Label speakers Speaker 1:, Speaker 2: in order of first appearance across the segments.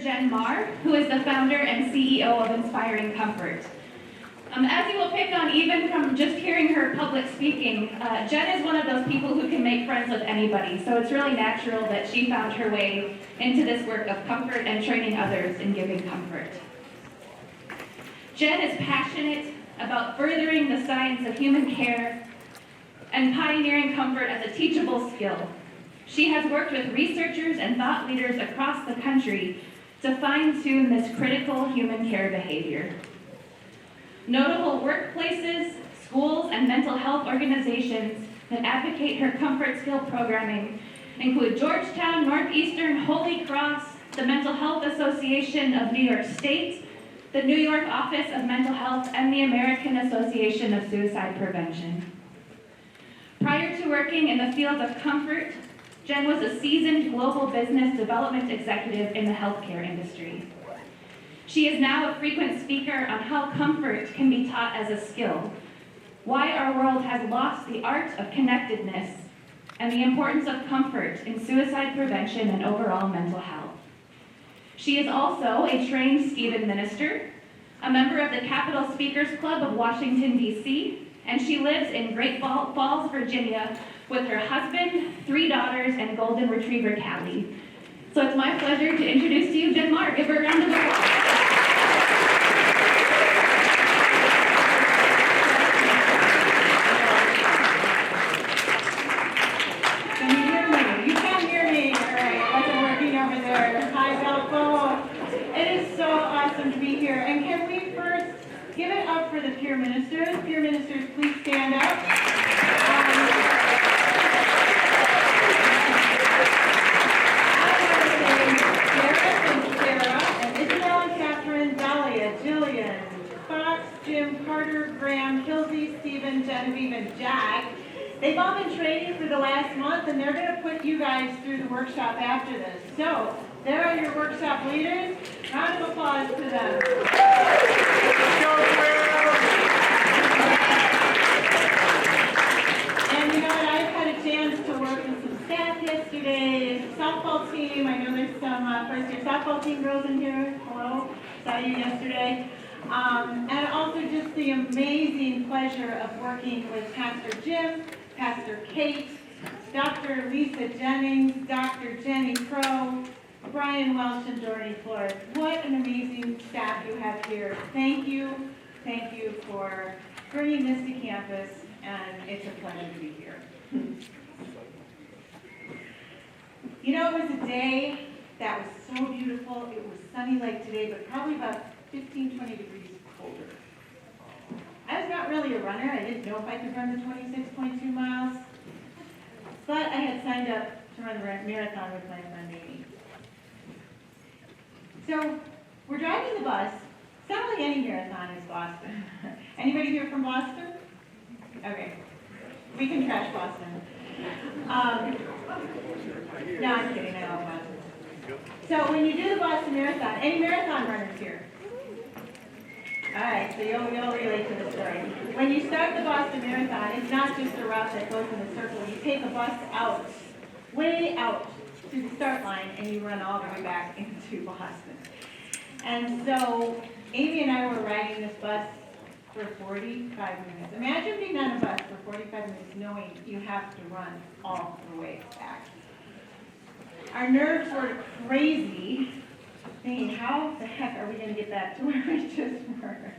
Speaker 1: Jen Marr, who is the founder and CEO of Inspiring Comfort. As you will pick on even from just hearing her public speaking, Jen is one of those people who can make friends with anybody, so it's really natural that she found her way into this work of comfort and training others in giving comfort. Jen is passionate about furthering the science of human care and pioneering comfort as a teachable skill. She has worked with researchers and thought leaders across the country to fine-tune this critical human care behavior. Notable workplaces, schools, and mental health organizations that advocate her comfort skill programming include Georgetown, Northeastern, Holy Cross, the Mental Health Association of New York State, the New York Office of Mental Health, and the American Association of Suicide Prevention. Prior to working in the field of comfort, Jen was a seasoned global business development executive in the healthcare industry. She is now a frequent speaker on how comfort can be taught as a skill, why our world has lost the art of connectedness, and the importance of comfort in suicide prevention and overall mental health. She is also a trained Stephen minister, a member of the Capitol Speakers Club of Washington, D.C., and she lives in Great Falls, Virginia, with her husband, 3 daughters, and golden retriever Callie. So it's my pleasure to introduce to you Jen Marr. Give her a round of applause.
Speaker 2: Give it up for the peer ministers. Peer ministers, please stand up. Sarah and Isabel and Catherine, Dahlia, Jillian, Fox, Jim, Carter, Graham, Hilsey, Stephen, Genevieve, and Jack. They've all been training for the last month, and they're going to put you guys through the workshop after this. So, there are your workshop leaders. Round of applause to them. And you know what, I've had a chance to work with some staff yesterday, softball team. I know there's some first-year softball team girls in here. Hello, saw you yesterday. And also just the amazing pleasure of working with Pastor Jim, Pastor Kate, Dr. Lisa Jennings, Dr. Jenny Crow, Brian Welsh, and Dorothy Flores. What an amazing staff you have here. Thank you for bringing this to campus, and it's a pleasure to be here. You know, it was a day that was so beautiful. It was sunny like today, but probably about 15, 20 degrees colder. I was not really a runner. I didn't know if I could run the 26.2 miles, but I had signed up to run the marathon with my friend Amy. So we're driving the bus. It's not really any marathon is Boston. Anybody here from Boston? Okay, we can trash Boston. No, I'm kidding, I love Boston. So when you do the Boston Marathon, any marathon runners here? All right, so you'll relate to the story. When you start the Boston Marathon, it's not just a route that goes in a circle. You take a bus out, way out to the start line, and you run all the way back into Boston. And so Amy and I were riding this bus for 45 minutes. Imagine being on a bus for 45 minutes knowing you have to run all the way back. Our nerves were crazy, thinking, how the heck are we going to get back to where we just were?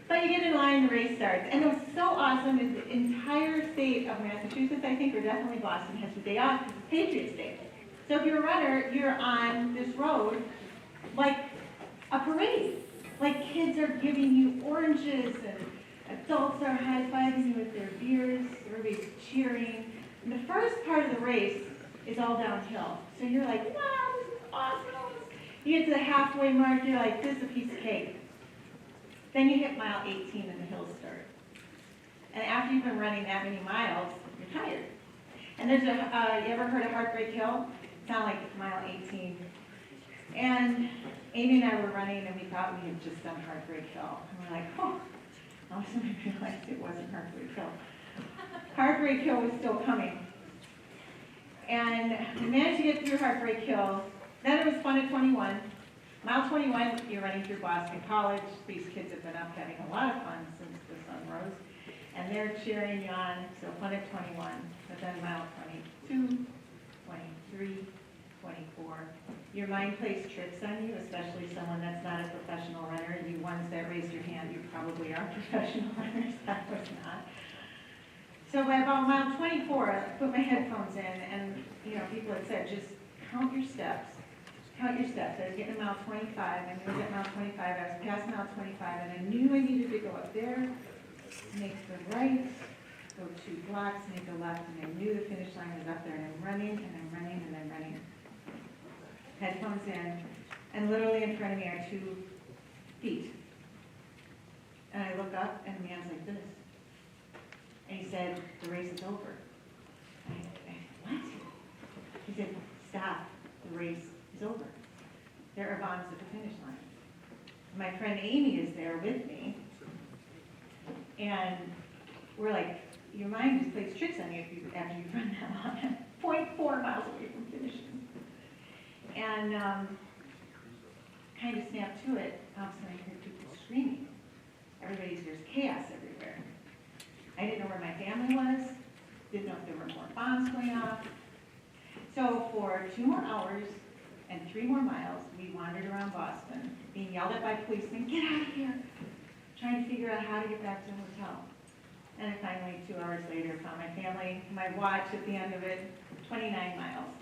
Speaker 2: But you get in line, the race starts. And what's so awesome is the entire state of Massachusetts, I think, or definitely Boston, has the day off because it's Patriots Day. So if you're a runner, you're on this road like a parade. Like kids are giving you oranges and adults are high-fiving you with their beers, everybody's cheering. And the first part of the race is all downhill. So you're like, wow, this is awesome. You get to the halfway mark, you're like, this is a piece of cake. Then you hit mile 18 and the hills start. And after you've been running that many miles, you're tired. And there's you ever heard of Heartbreak Hill? It's not like it's mile 18. And Amy and I were running and we thought we had just done Heartbreak Hill. And we're like, oh, all of a sudden we realized it wasn't Heartbreak Hill. Heartbreak Hill was still coming. And we managed to get through Heartbreak Hill. Then it was fun fun at 21. Mile 21, you're running through Boston College. These kids have been up having a lot of fun since the sun rose. And they're cheering you on, so fun at 21. But then mile 22, 23, 24. Your mind plays tricks on you, especially someone that's not a professional runner. You ones that raised your hand, you probably are professional runners. I was not. So by about mile 24, I put my headphones in, and people had said, just count your steps. Count your steps. I was getting to mile 25, I knew I was at mile 25, I was past mile 25, and I knew I needed to go up there, make the right, go 2 blocks, make a left, and I knew the finish line was up there, and I'm running, and I'm running, and I'm running. Headphones in, and literally in front of me are 2 feet. And I look up, and the man's like this. And he said, the race is over. I said, what? He said, stop, the race is over. There are bombs at the finish line. My friend Amy is there with me, and we're like, your mind just plays tricks on you after you've run that long. I'm 0.4 miles away from finishing. And kind of snapped to it. All of a sudden I heard people screaming. There's chaos everywhere. I didn't know where my family was, didn't know if there were more bombs going off. So for 2 more hours and 3 more miles, we wandered around Boston, being yelled at by policemen, get out of here, trying to figure out how to get back to the hotel. And I finally, 2 hours later, found my family, my watch at the end of it, 29 miles,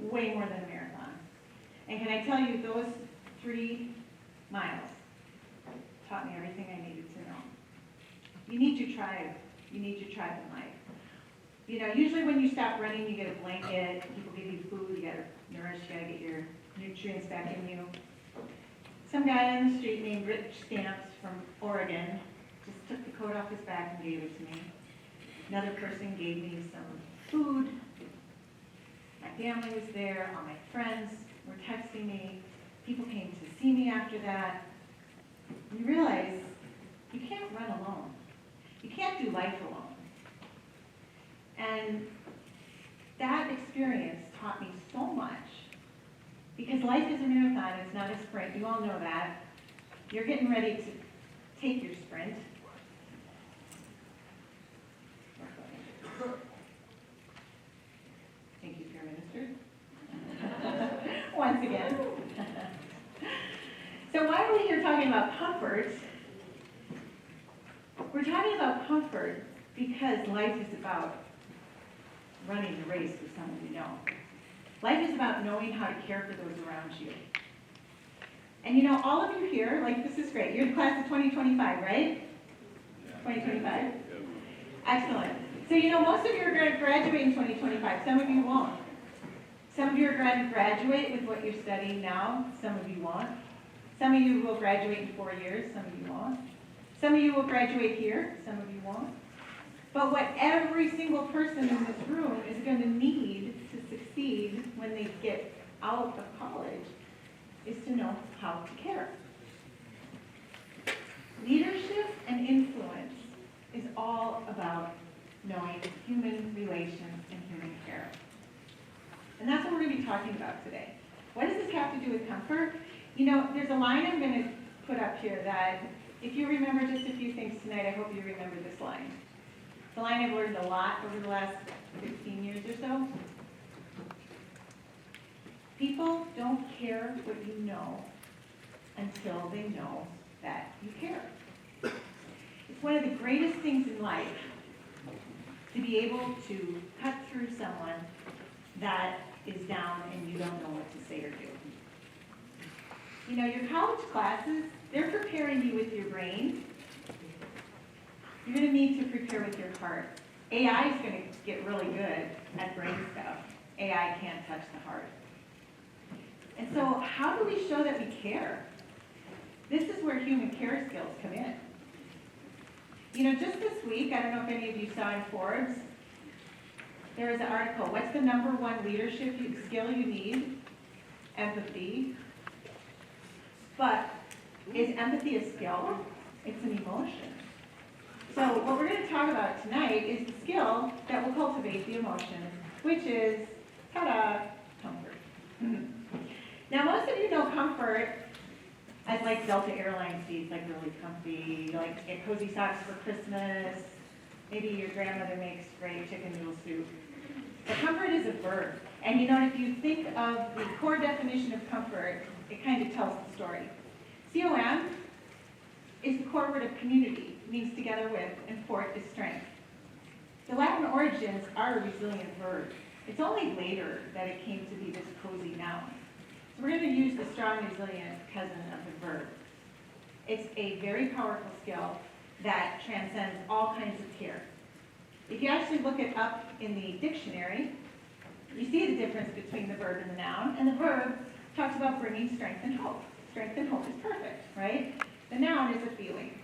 Speaker 2: way more than a marathon. And can I tell you, those 3 miles taught me everything I needed to know. You need your tribe. You need your tribe in life. Usually when you stop running, you get a blanket, people give you food, you gotta nourish, you gotta get your nutrients back in you. Some guy on the street named Rich Stamps from Oregon just took the coat off his back and gave it to me. Another person gave me some food. My family was there, all my friends were texting me. People came to see me after that. You realize you can't run alone. You can't do life alone. And that experience taught me so much. Because life is a marathon, it's not a sprint. You all know that. You're getting ready to take your sprint. Thank you, Fair Minister. Once again. So why are we here talking about comfort? We're talking about comfort because life is about running the race with someone you know. Life is about knowing how to care for those around you. And all of you here, this is great. You're the class of 2025, right? 2025? Excellent. So most of you are going to graduate in 2025. Some of you won't. Some of you are going to graduate with what you're studying now. Some of you won't. Some of you will graduate in 4 years. Some of you won't. Some of you will graduate here. Some of you won't. But what every single person in this room is going to need to succeed when they get out of college is to know how to care. Leadership and influence is all about knowing human relations and human care. And that's what we're going to be talking about today. What does this have to do with comfort? There's a line I'm going to put up here that, if you remember just a few things tonight, I hope you remember this line. It's a line I've learned a lot over the last 15 years or so. People don't care what you know until they know that you care. It's one of the greatest things in life to be able to cut through someone that is down and you don't know what to say or do. Your college classes, they're preparing you with your brain. You're going to need to prepare with your heart. AI is going to get really good at brain stuff. AI can't touch the heart. And so how do we show that we care? This is where human care skills come in. Just this week, I don't know if any of you saw in Forbes, there was an article, what's the #1 leadership skill you need? Empathy. But is empathy a skill? It's an emotion. So what we're going to talk about tonight is the skill that will cultivate the emotion, which is, ta-da, comfort. Now, most of you know comfort as like Delta Airlines seats, like really comfy, like get cozy socks for Christmas. Maybe your grandmother makes great chicken noodle soup. But comfort is a verb. And you know, if you think of the core definition of comfort, it kind of tells the story. COM is the core word of community, means together with, and fort is strength. The Latin origins are a resilient verb. It's only later that it came to be this cozy noun. So we're going to use the strong, resilient cousin of the verb. It's a very powerful skill that transcends all kinds of care. If you actually look it up in the dictionary, you see the difference between the verb and the noun, and the verb talks about bringing strength and hope. Strength and hope is perfect, right? The noun is a feeling.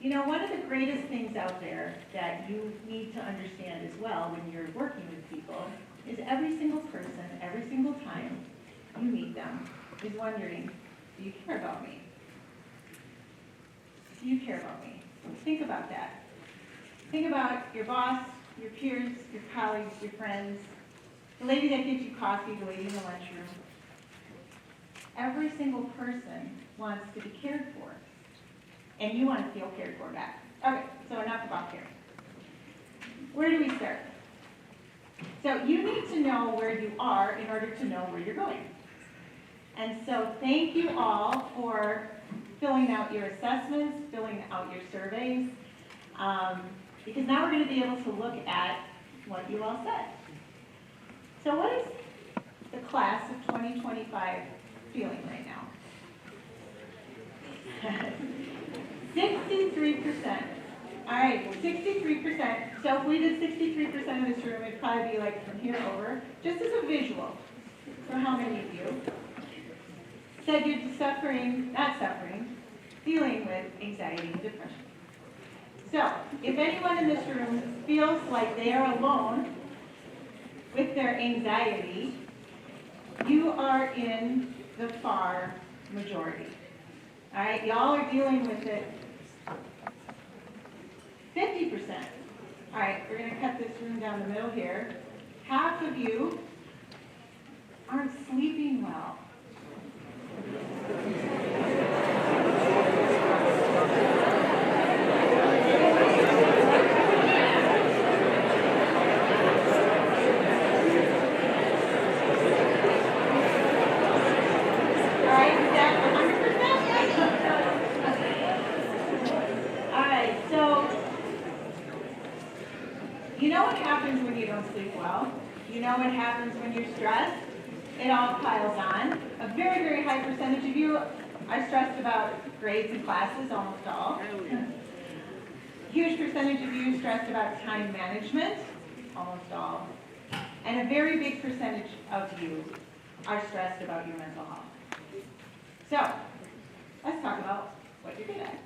Speaker 2: You know, one of the greatest things out there that you need to understand as well when you're working with people is every single person, every single time you meet them, is wondering, do you care about me? Do you care about me? Think about that. Think about your boss, your peers, your colleagues, your friends, the lady that gives you coffee, the lady in the lunchroom. Every single person wants to be cared for, and you want to feel cared for back. Okay, so enough about care. Where do we start? So you need to know where you are in order to know where you're going. And so thank you all for filling out your assessments, filling out your surveys, because now we're going to be able to look at what you all said. So what is the class of 2025 feeling right now? 63%. All right, 63%. So if we did 63% of this room, it'd probably be like from here over, just as a visual. So how many of you said you're dealing with anxiety and depression? So if anyone in this room feels like they are alone with their anxiety, you are in the far majority. All right, y'all are dealing with it. 50%. All right, we're going to cut this room down the middle here. Half of you aren't sleeping well. You know what happens when you don't sleep well? You know what happens when you're stressed? It all piles on. A very, very high percentage of you are stressed about grades and classes, almost all. Huge percentage of you stressed about time management, almost all. And a very big percentage of you are stressed about your mental health. So, let's talk about what you're good at.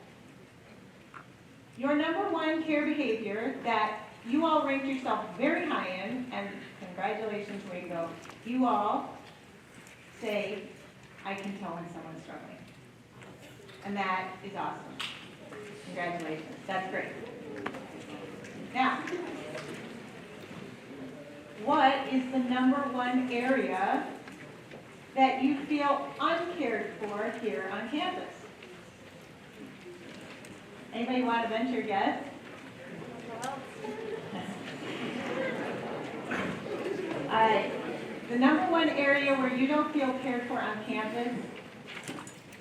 Speaker 2: Your number one care behavior that you all ranked yourself very high in, and congratulations, way to go. You all say, I can tell when someone's struggling. And that is awesome. Congratulations, that's great. Now, what is the number one area that you feel uncared for here on campus? Anybody want to venture a guess? The number one area where you don't feel cared for on campus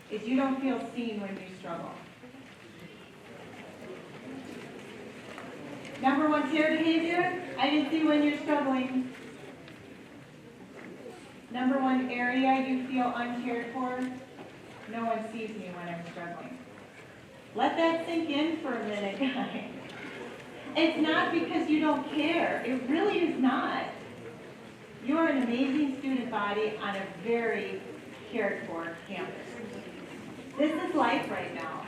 Speaker 2: is you don't feel seen when you struggle. Number one care behavior, I didn't see when you're struggling. Number one area you feel uncared for, no one sees me when I'm struggling. Let that sink in for a minute, guys. It's not because you don't care. It really is not. You're an amazing student body on a very cared for campus. This is life right now.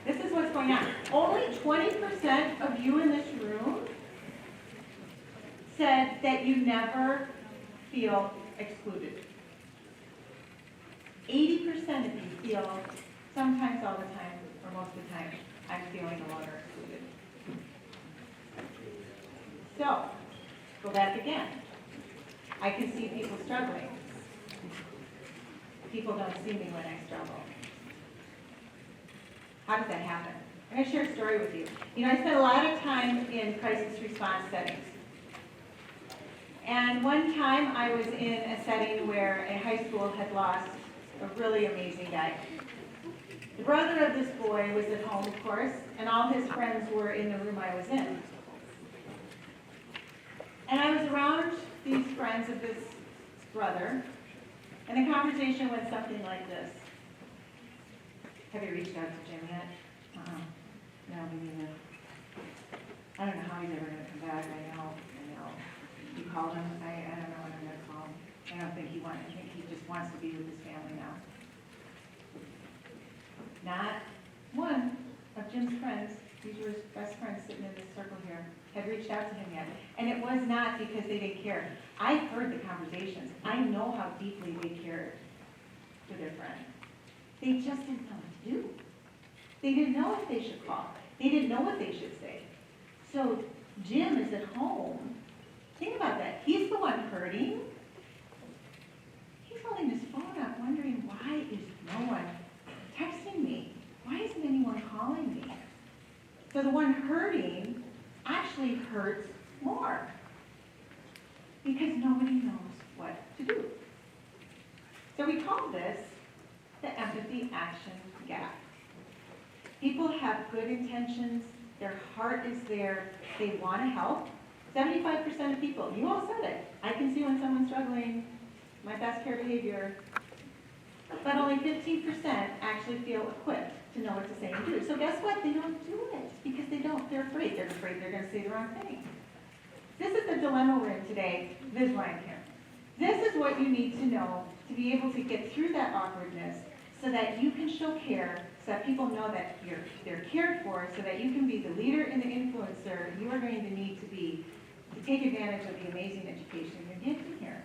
Speaker 2: This is what's going on. Only 20% of you in this room said that you never feel excluded. 80% of you feel sometimes, all the time, or most of the time, I'm feeling alone or excluded. So, go back again. I can see people struggling. People don't see me when I struggle. How does that happen? I'm going to share a story with you. You know, I spent a lot of time in crisis response settings. And one time I was in a setting where a high school had lost a really amazing guy. The brother of this boy was at home, of course, and all his friends were in the room I was in. And I was around these friends of this brother, and the conversation went something like this. Have you reached out to Jim yet? No, me neither. I don't know how he's ever going to come back. I know. You called him? I don't know when I'm going to call him. I don't think I think he just wants to be with his family now. Not one of Jim's friends, these were his best friends sitting in this circle here, had reached out to him yet. And it was not because they didn't care. I heard the conversations. I know how deeply they cared for their friend. They just didn't know what to do. They didn't know if they should call. They didn't know what they should say. So Jim is at home. Think about that. He's the one hurting. He's holding his phone up wondering, why is no one texting me? Why isn't anyone calling me? So the one hurting actually hurts more because nobody knows what to do. So we call this the empathy action gap. People have good intentions, their heart is there, they want to help. 75% of people, you all said it, I can see when someone's struggling, my best care behavior, but only 15% actually feel equipped to know what to say and do. So guess what? They don't do it because they're afraid. They're afraid they're going to say the wrong thing. This is the dilemma we're in today. This is why I'm here. This is what you need to know to be able to get through that awkwardness so that you can show care, so that people know that they're cared for, so that you can be the leader and the influencer you are going to need to be to take advantage of the amazing education you're getting here.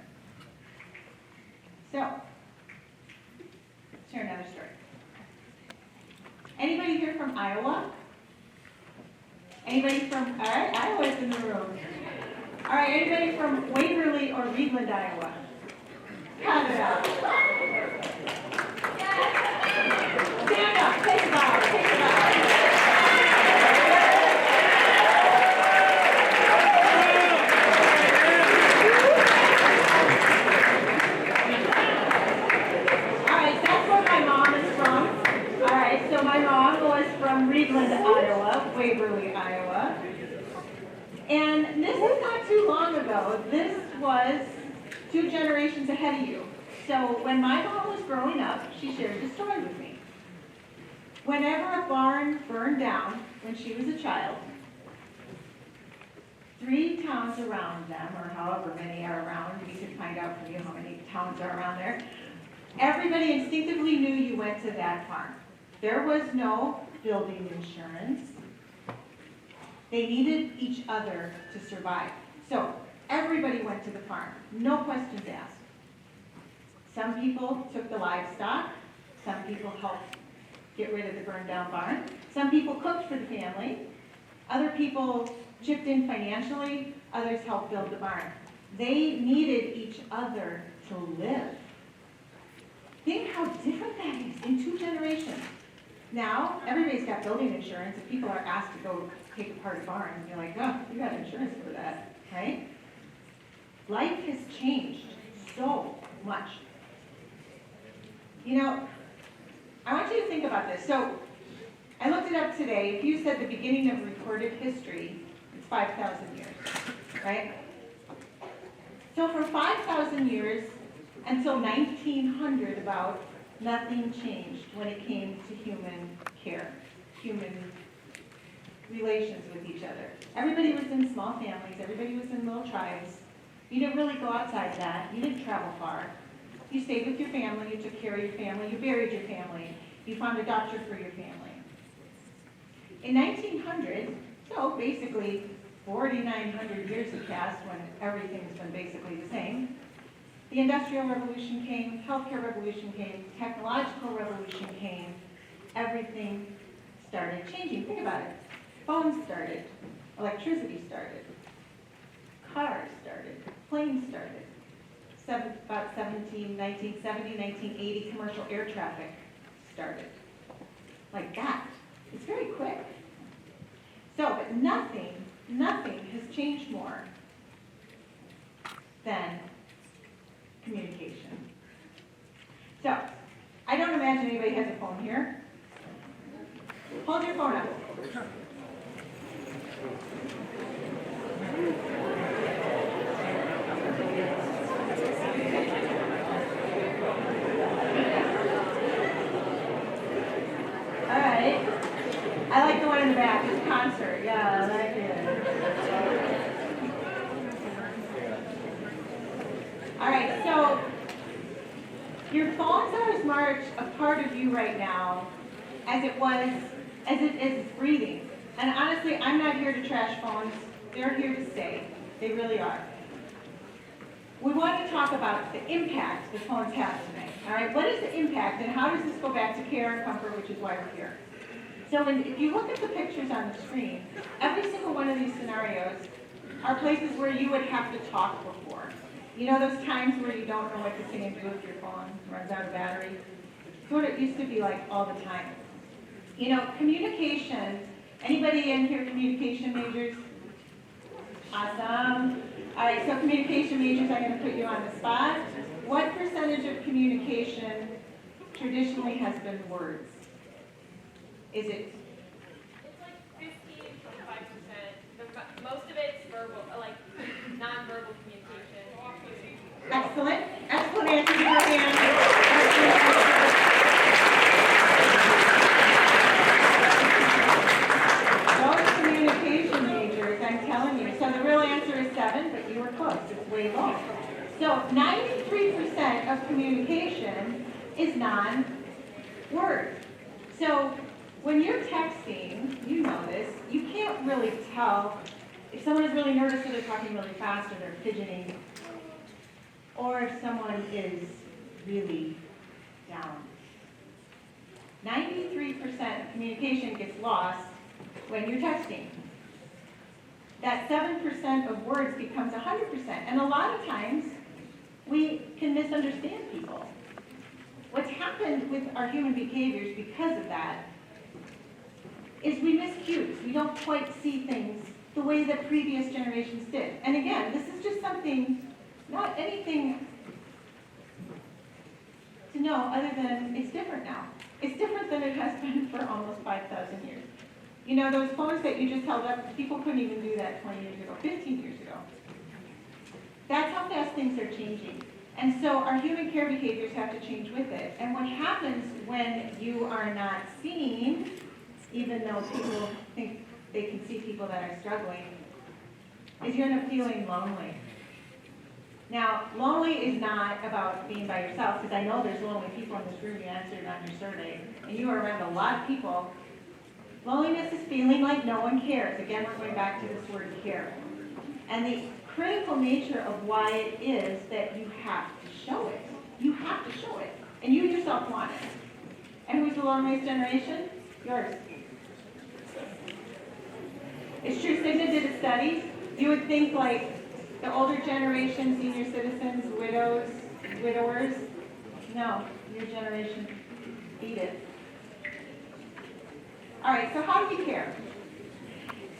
Speaker 2: So, let's share another story. Anybody here from Iowa? Anybody from, all right, Iowa's in the room. All right, anybody from Waverly or Reedland, Iowa? Cut it out. Stand up, take a bow, take a bow. Reedland, Iowa, Waverly, Iowa. And this is not too long ago. This was 2 generations ahead of you. So when my mom was growing up, she shared this story with me. Whenever a barn burned down when she was a child, 3 towns around them, or however many are around, we could find out from you how many towns are around there, everybody instinctively knew you went to that farm. There was no building insurance. They needed each other to survive. So everybody went to the farm, no questions asked. Some people took the livestock, some people helped get rid of the burned down barn, some people cooked for the family, other people chipped in financially, others helped build the barn. They needed each other to live. Think how different that is in 2 generations. Now, everybody's got building insurance. If people are asked to go take apart a barn, you're like, oh, you got insurance for that, right? Life has changed so much. You know, I want you to think about this. So, I looked it up today. If you said the beginning of recorded history, it's 5,000 years, right? So from 5,000 years until 1900 about, nothing changed when it came to human care, human relations with each other. Everybody was in small families, everybody was in little tribes. You didn't really go outside that, you didn't travel far. You stayed with your family, you took care of your family, you buried your family, you found a doctor for your family. In 1900, so basically 4,900 years have passed when everything's been basically the same. The Industrial Revolution came, Healthcare Revolution came, Technological Revolution came, everything started changing. Think about it. Phones started, electricity started, cars started, planes started. about 1970, 1980, commercial air traffic started. Like that. It's very quick. So, but nothing has changed more than communication. So, I don't imagine anybody has a phone here. Hold your phone up. All right. I like the one in the back. It's a concert. Yeah, I like it. All right, so your phones are as much a part of you right now as it is breathing. And honestly, I'm not here to trash phones. They're here to stay. They really are. We want to talk about the impact the phones have today. All right, what is the impact and how does this go back to care and comfort, which is why we're here? So if you look at the pictures on the screen, every single one of these scenarios are places where you would have to talk before. You know those times where you don't know what to say and do if your phone runs out of battery? It's what it used to be like all the time. You know, communication, anybody in here communication majors? Awesome. All right, so communication majors, I'm going to put you on the spot. What percentage of communication traditionally has been words? Is it?
Speaker 3: It's like 15-25%. Most of it's verbal, like non-verbal communication.
Speaker 2: Excellent. Excellent answer to your hand. Those communication majors, I'm telling you. So the real answer is 7, but you were close. It's way low. So 93% of communication is non-word. So when you're texting, you know this, you can't really tell if someone is really nervous or they're talking really fast or they're fidgeting, or if someone is really down. 93% of communication gets lost when you're texting. That 7% of words becomes 100%. And a lot of times, we can misunderstand people. What's happened with our human behaviors because of that is we miss cues. We don't quite see things the way that previous generations did. And again, this is just something, not anything to know other than it's different now. It's different than it has been for almost 5,000 years. You know, those phones that you just held up, people couldn't even do that 20 years ago, 15 years ago. That's how fast things are changing. And so our human care behaviors have to change with it. And what happens when you are not seen, even though people think they can see people that are struggling, is you're end up feeling lonely. Now, lonely is not about being by yourself, because I know there's lonely people in this room. You answered on your survey, and you are around a lot of people. Loneliness is feeling like no one cares. Again, we're going back to this word care. And the critical nature of why it is that you have to show it. You have to show it. And you yourself want it. And who's the loneliest generation? Yours. It's true, Cigna did a study. You would think like the older generation, senior citizens, widows, widowers. No, your generation beat it. All right, so how do we care?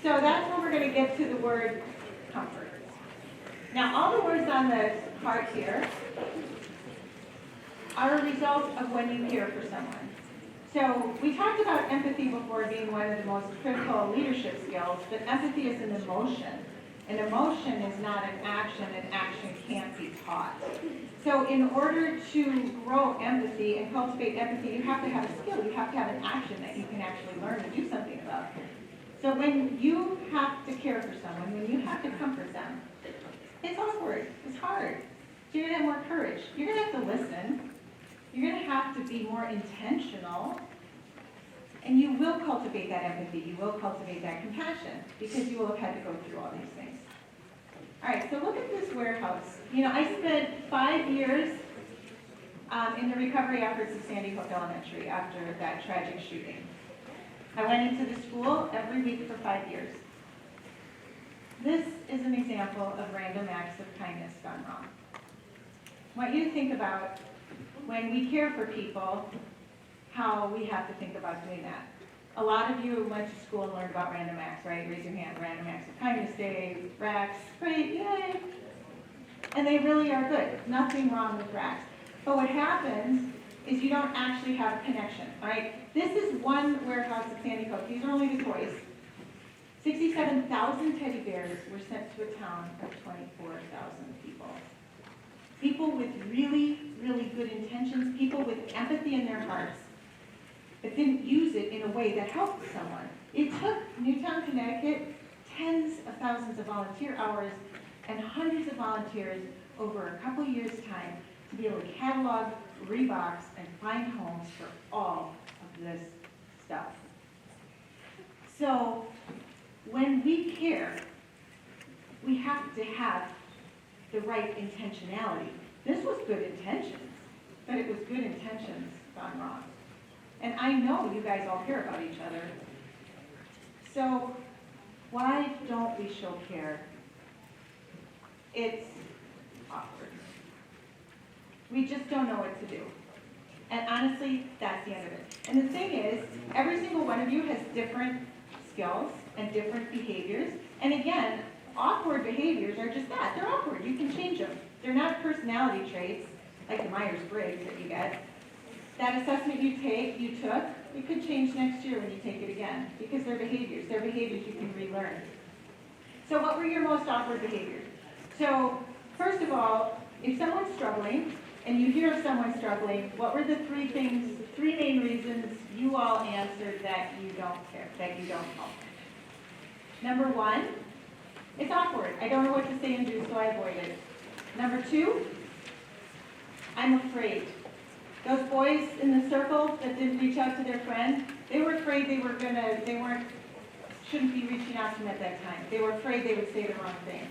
Speaker 2: So that's where we're going to get to the word comfort. Now, all the words on the card here are a result of when you care for someone. So we talked about empathy before being one of the most critical leadership skills, but empathy is an emotion. An emotion is not an action, and action can't be taught. So in order to grow empathy and cultivate empathy, you have to have a skill. You have to have an action that you can actually learn to do something about. So when you have to care for someone, when you have to comfort them, it's awkward. It's hard. So you're going to have more courage. You're going to have to listen. You're going to have to be more intentional. And you will cultivate that empathy. You will cultivate that compassion because you will have had to go through all these things. All right, so look at this warehouse. You know, I spent 5 years in the recovery efforts of Sandy Hook Elementary after that tragic shooting. I went into the school every week for 5 years. This is an example of random acts of kindness gone wrong. I want you to think about when we care for people, how we have to think about doing that. A lot of you went to school and learned about random acts, right? Raise your hand, random acts of kindness day, RACs, great, yay! And they really are good, nothing wrong with RACs. But what happens is you don't actually have a connection, all right? This is one warehouse at Sandy Hook, these are only the toys. 67,000 teddy bears were sent to a town of 24,000 people. People with really, really good intentions, people with empathy in their hearts, but didn't use it in a way that helped someone. It took Newtown, Connecticut, tens of thousands of volunteer hours and hundreds of volunteers over a couple years' time to be able to catalog, rebox, and find homes for all of this stuff. So when we care, we have to have the right intentionality. This was good intentions, but it was good intentions gone wrong. And I know you guys all care about each other. So why don't we show care? It's awkward. We just don't know what to do. And honestly, that's the end of it. And the thing is, every single one of you has different skills and different behaviors. And again, awkward behaviors are just that. They're awkward. You can change them. They're not personality traits like the Myers-Briggs that you get. That assessment you took, it could change next year when you take it again because they're behaviors. They're behaviors you can relearn. So what were your most awkward behaviors? So first of all, if someone's struggling and you hear of someone struggling, what were the three main reasons you all answered that you don't care, that you don't help? Number one, it's awkward. I don't know what to say and do, so I avoid it. Number two, I'm afraid. Those boys in the circle that didn't reach out to their friend, they were afraid shouldn't be reaching out to them at that time. They were afraid they would say the wrong thing.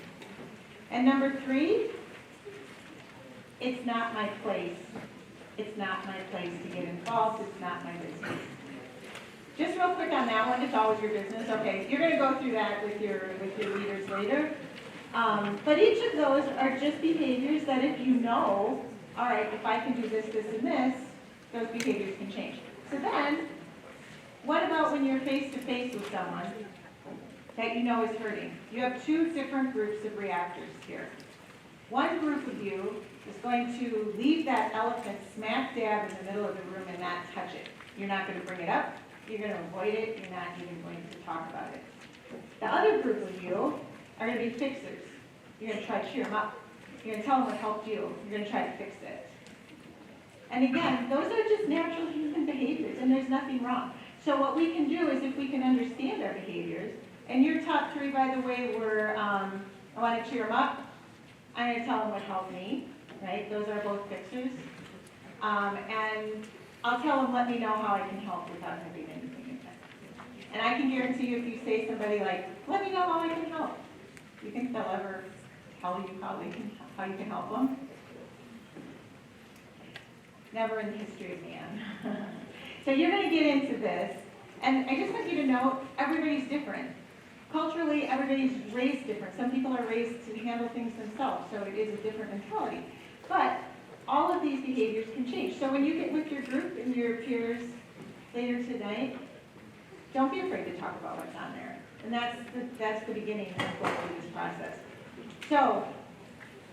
Speaker 2: And number three, it's not my place. It's not my place to get involved. It's not my business. Just real quick on that one, it's always your business. Okay, you're going to go through that with your leaders later. But each of those are just behaviors that if you know, all right, if I can do this, this, and this, those behaviors can change. So then, what about when you're face-to-face with someone that you know is hurting? You have two different groups of reactors here. One group of you is going to leave that elephant smack dab in the middle of the room and not touch it. You're not going to bring it up. You're going to avoid it. You're not even going to talk about it. The other group of you are going to be fixers. You're going to try to cheer them up. You're going to tell them what helped you. You're going to try to fix it. And again, those are just natural human behaviors, and there's nothing wrong. So what we can do is if we can understand our behaviors, and your top three, by the way, were I want to cheer them up. I'm going to tell them what helped me, right? Those are both fixers. And I'll tell them, let me know how I can help without having anything in it. And I can guarantee you if you say somebody like, let me know how I can help, you think they'll ever tell you how you can help them? Never in the history of man. So you're going to get into this, and I just want you to know everybody's different. Culturally, everybody's raised different. Some people are raised to handle things themselves, so it is a different mentality. But all of these behaviors can change. So when you get with your group and your peers later tonight, don't be afraid to talk about what's on there. And that's the beginning of going through this process. So,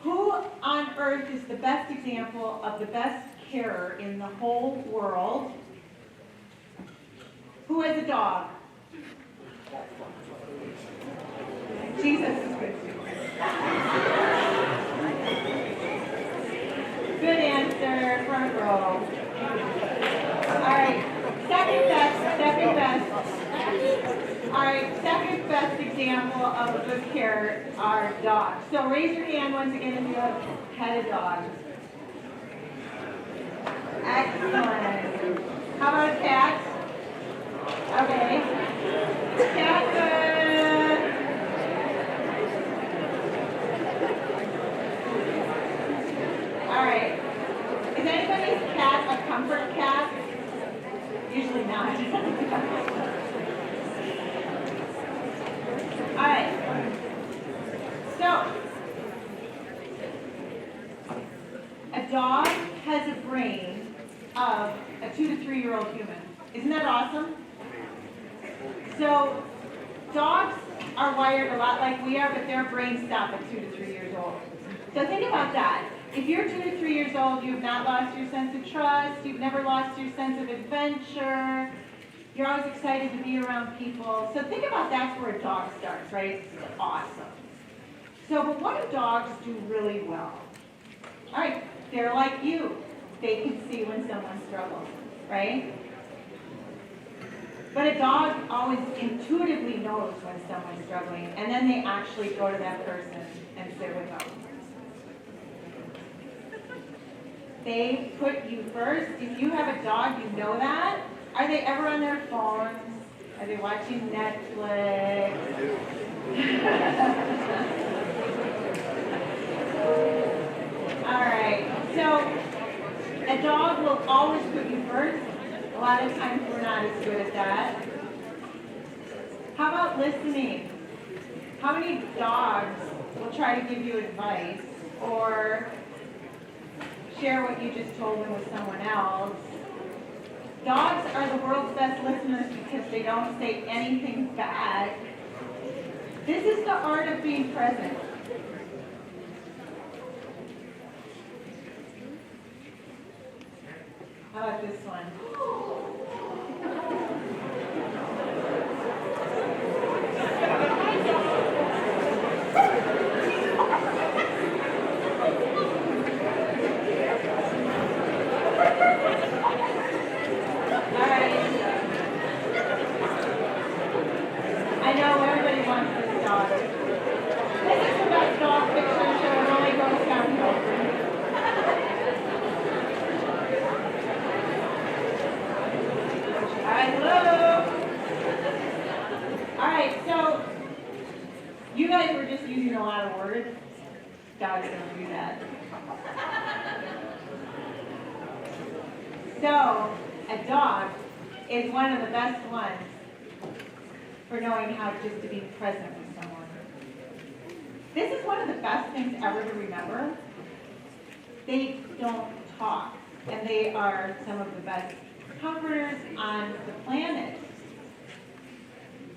Speaker 2: who on earth is the best example of the best carer in the whole world? Who has a dog? Jesus is good too. Good answer, front row. All right, second best. All right, second best example of a good carer are dogs. So raise your hand once again if you have had a dog. Excellent. How about a cat? Okay. Cat good. All right. Is anybody's cat a comfort cat? Usually not. All right. So, a A dog has a brain of a 2 to 3 year old human. Isn't that awesome? So dogs are wired a lot like we are, but their brains stop at 2 to 3 years old. So think about that. If you're 2 to 3 years old, you've not lost your sense of trust, you've never lost your sense of adventure, you're always excited to be around people. So think about that's where a dog starts, right? It's awesome. So, but what do dogs do really well? All right, they're like you. They can see when someone struggles, right? But a dog always intuitively knows when someone's struggling, and then they actually go to that person and sit with them. They put you first. If you have a dog, you know that. Are they ever on their phones? Are they watching Netflix? All right, so a dog will always put you first. A lot of times we're not as good at that. How about listening? How many dogs will try to give you advice or share what you just told them with someone else? Dogs are the world's best listeners because they don't say anything back. This is the art of being present. How about this one? I know everybody wants this dog. This is the best dog picture, so it only goes downhill. Alright, hello. Alright, so you guys were just using a lot of words. Dogs don't do that. So, a dog is one of the best ones for knowing how just to be present with someone. This is one of the best things ever to remember. They don't talk, and they are some of the best comforters on the planet.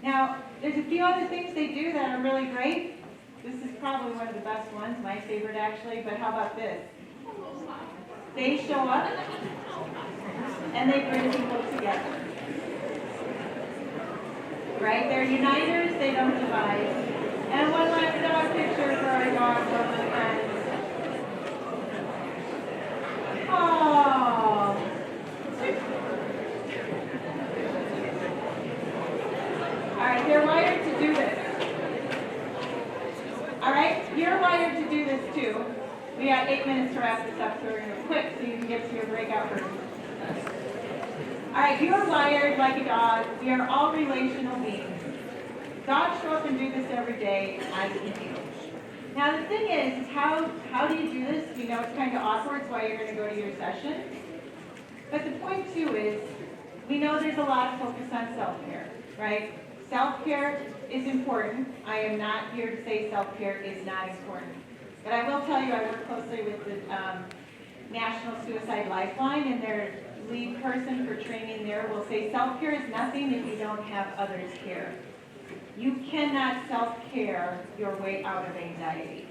Speaker 2: Now, there's a few other things they do that are really great. This is probably one of the best ones, my favorite actually, but how about this? They show up, and they bring people together. Right? They're uniters, they don't divide. And one last dog picture for our dog lovely friends. Oh. Alright, they're wired to do this. Alright, you're wired to do this too. We got 8 minutes to wrap this up, so we're going to quick so you can get to your breakout room. Alright, you're wired like a dog. We are all relational beings. Dogs show up and do this every day, as we do. Now the thing is how do you do this? You know it's kind of awkward, it's why you're going to go to your session. But the point too is, we know there's a lot of focus on self-care, right? Self-care is important. I am not here to say self-care is not important. But I will tell you, I work closely with the National Suicide Lifeline, and their lead person for training there will say self-care is nothing if you don't have others care. You cannot self-care your way out of anxiety.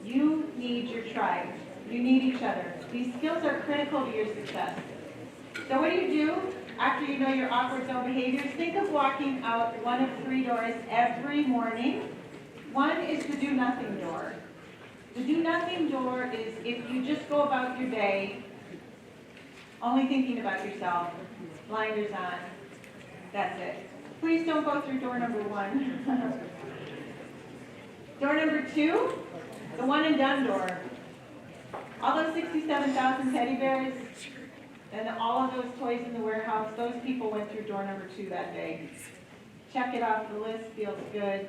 Speaker 2: You need your tribe. You need each other. These skills are critical to your success. So what do? After you know your awkward zone behaviors, think of walking out one of 3 doors every morning. One is the do nothing door. The do nothing door is if you just go about your day only thinking about yourself, blinders on, that's it. Please don't go through door number 1. Door number 2, the one and done door. All those 67,000 teddy bears and all of those toys in the warehouse, those people went through door number 2 that day. Check it off the list, feels good.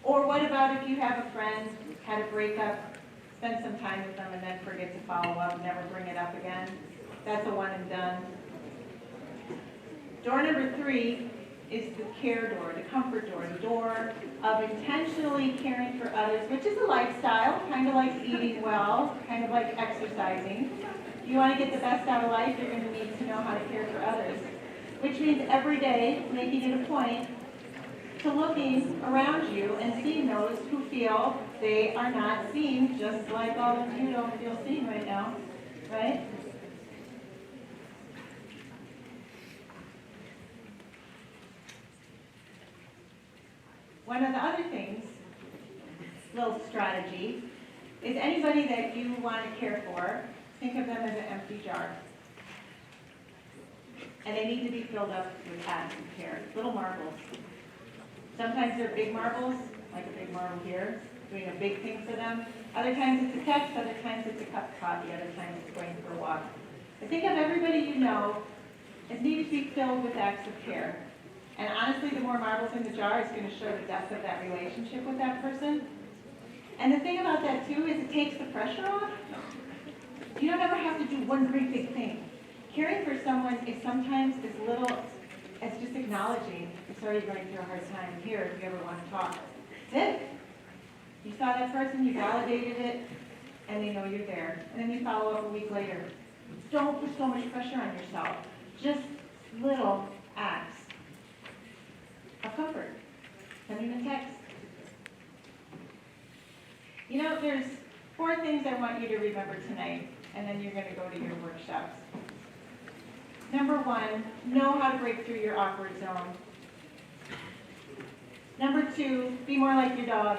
Speaker 2: Or what about if you have a friend, had a breakup, spend some time with them and then forget to follow up, never bring it up again? That's a one and done. Door number 3, is the care door, the comfort door, the door of intentionally caring for others, which is a lifestyle, kind of like eating well, kind of like exercising. If you want to get the best out of life, you're going to need to know how to care for others, which means every day making it a point to looking around you and seeing those who feel they are not seen, just like all of you don't feel seen right now, right? One of the other things, little strategy, is anybody that you want to care for, think of them as an empty jar. And they need to be filled up with acts of care, little marbles. Sometimes they're big marbles, like a big marble here, doing a big thing for them. Other times it's a text, other times it's a cup of coffee, other times it's going for a walk. But think of everybody you know as needing to be filled with acts of care. And honestly, the more marbles in the jar is going to show the depth of that relationship with that person. And the thing about that too is it takes the pressure off. You don't ever have to do one great big thing. Caring for someone is sometimes as little as just acknowledging, sorry, you're going through a hard time. Here, if you ever want to talk. That's it. You saw that person, you validated it, and they know you're there. And then you follow up a week later. Don't put so much pressure on yourself. Just little acts of comfort. Sending a text. You know, there's 4 things I want you to remember tonight, and then you're going to go to your workshops. Number 1, know how to break through your awkward zone. Number 2, be more like your dog.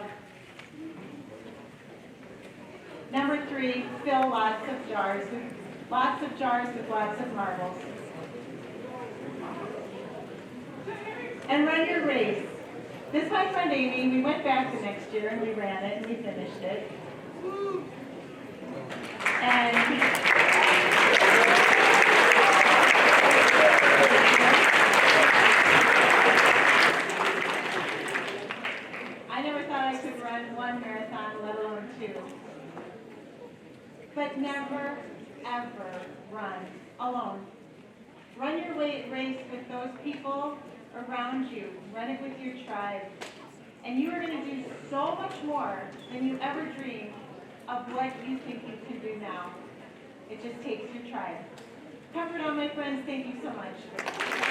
Speaker 2: Number 3, fill lots of jars with lots of marbles. And run your race. This is my friend Amy. We went back the next year and we ran it and we finished it. And I never thought I could run 1 marathon, let alone 2. But never, ever run alone. Run your race with those people around you. Run it with your tribe. And you are going to do so much more than you ever dreamed of what you think you can do now. It just takes your tribe. Comfort on, my friends. Thank you so much.